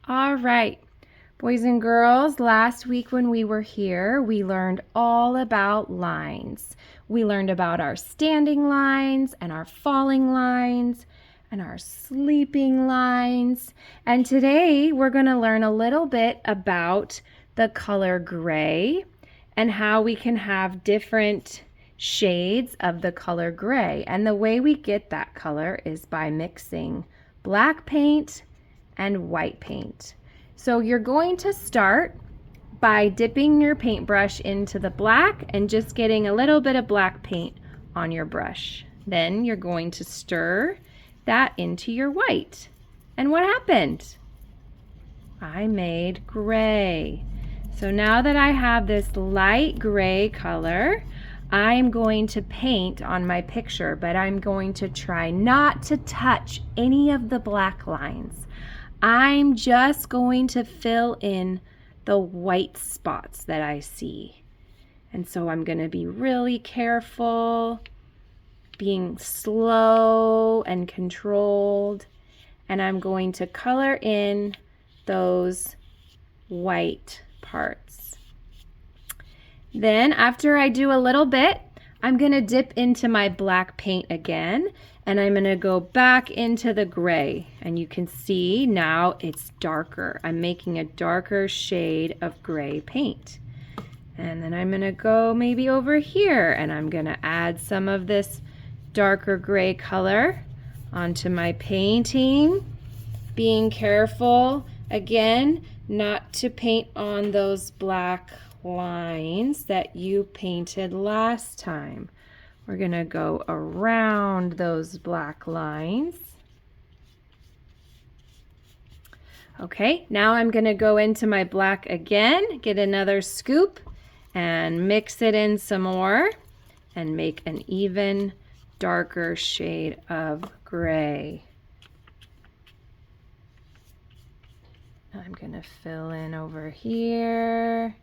All right, boys and girls, last week when we were here, we learned all about lines. We learned about our standing lines and our falling lines and our sleeping lines. And today we're going to learn a little bit about the color gray and how we can have different shades of the color gray. And the way we get that color is by mixing black paint and white paint. So you're going to start by dipping your paintbrush into the black and just getting a little bit of black paint on your brush. Then you're going to stir that into your white. And what happened? I made gray. So now that I have this light gray color, I'm going to paint on my picture, but I'm going to try not to touch any of the black lines. I'm just going to fill in the white spots that I see. And so I'm going to be really careful, being slow and controlled, and I'm going to color in those white parts. Then after I do a little bit, I'm going to dip into my black paint again, and I'm going to go back into the gray. And you can see now it's darker. I'm making a darker shade of gray paint. And then I'm going to go maybe over here, and I'm going to add some of this darker gray color onto my painting. Being careful, again, not to paint on those black lines that you painted last time. We're going to go around those black lines. Okay, now I'm going to go into my black again, get another scoop, and mix it in some more and make an even darker shade of gray. I'm going to fill in over here.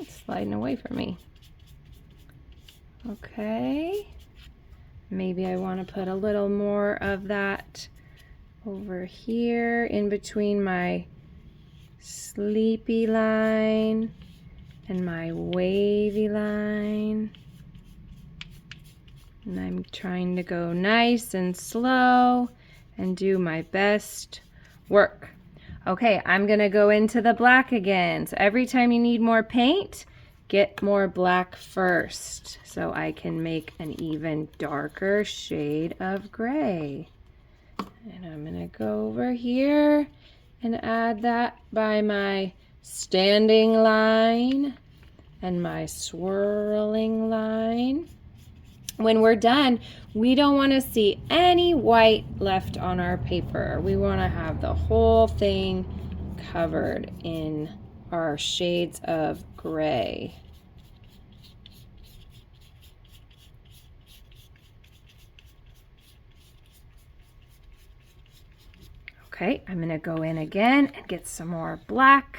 It's sliding away from me. Okay. Maybe I want to put a little more of that over here in between my sleepy line and my wavy line. And I'm trying to go nice and slow and do my best work. Okay, I'm going to go into the black again. So every time you need more paint, get more black first so I can make an even darker shade of gray. And I'm going to go over here and add that by my standing line and my swirling line. When we're done, we don't want to see any white left on our paper. We want to have the whole thing covered in our shades of gray. Okay, I'm going to go in again and get some more black.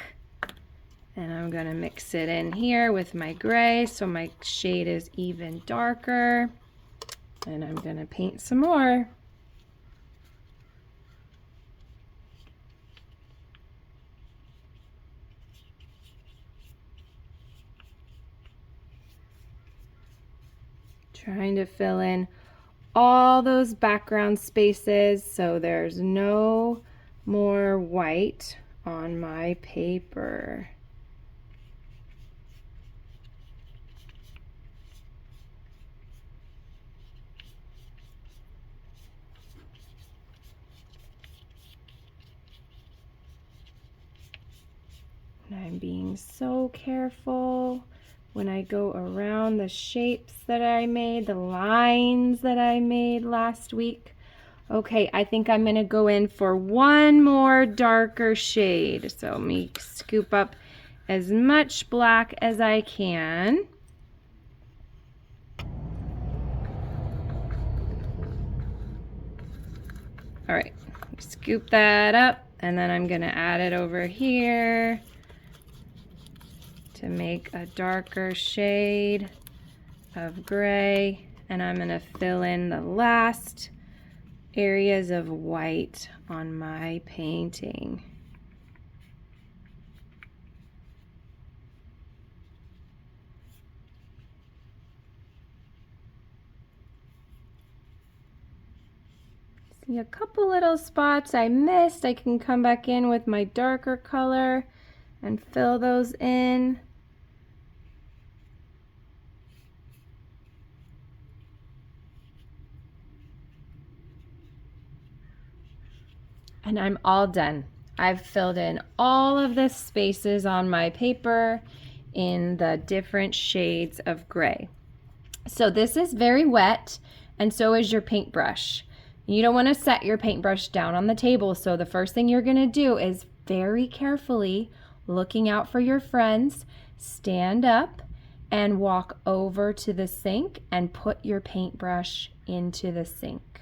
And I'm going to mix it in here with my gray so my shade is even darker. And I'm going to paint some more. Trying to fill in all those background spaces so there's no more white on my paper. And I'm being so careful when I go around the shapes that I made, the lines that I made last week. Okay, I think I'm going to go in for one more darker shade. So let me scoop up as much black as I can. All right, scoop that up, and then I'm gonna add it over here to make a darker shade of gray, and I'm gonna fill in the last areas of white on my painting. See a couple little spots I missed. I can come back in with my darker color and fill those in. And I'm all done. I've filled in all of the spaces on my paper in the different shades of gray. So this is very wet, and so is your paintbrush. You don't want to set your paintbrush down on the table, so the first thing you're going to do is very carefully, looking out for your friends, stand up and walk over to the sink and put your paintbrush into the sink.